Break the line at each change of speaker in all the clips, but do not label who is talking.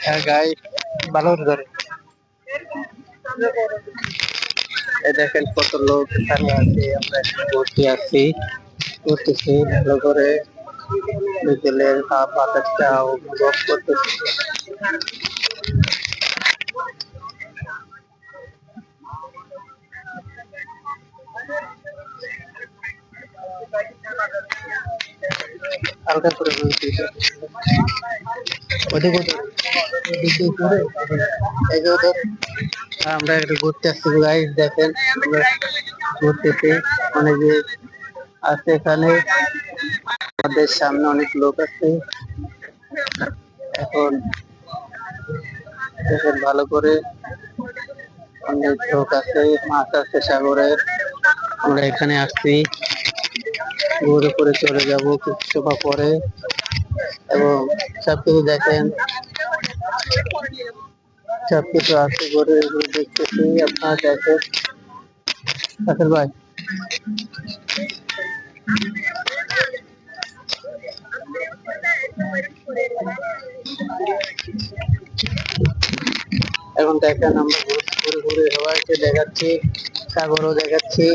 হ্যাঁ গাই ভালো ধরে এই দেখেন কত লোক এখানে আছে, আমরা এখানে ঘুরতে আসছি, ঘুরতেছি ভালো করে বিকেলের বাতাসটা উপভোগ করতেছি। হালকা করে বলছি ওদিকে ওদিকে ঘুরে এই যে ওদের আমরা একটু ঘুরতে আসছি গাইস, দেখেন আমরা ঘুরতেছি, অনেকে আছে এখানে, আমাদের সামনে অনেক লোক আছে। এখন দেখেন ভালো করে, অনেক লোক আছে, মাছ আছে সাগরে, আমরা এখানে আসছি, ঘুরে করে চলে যাব কিছু সময় পরে। এবং সবকিছু দেখেন, সবকিছু আছে ঘুরে ঘুরে দেখতেছি, আপনারা দেখেন। রাসেল ভাই এখন দেখেন আমরা ঘুরে ঘুরে সবাইকে দেখাচ্ছি, সাগরও দেখাচ্ছি,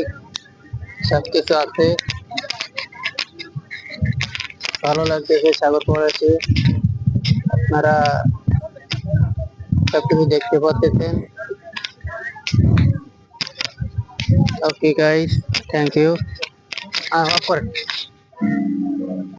সবকিছু আছে, ভালো লাগতেছে সাগর পড়েছে, আপনারা সবকিছু দেখতে পাচ্ছেন। Okay guys, thank you. Off করেন।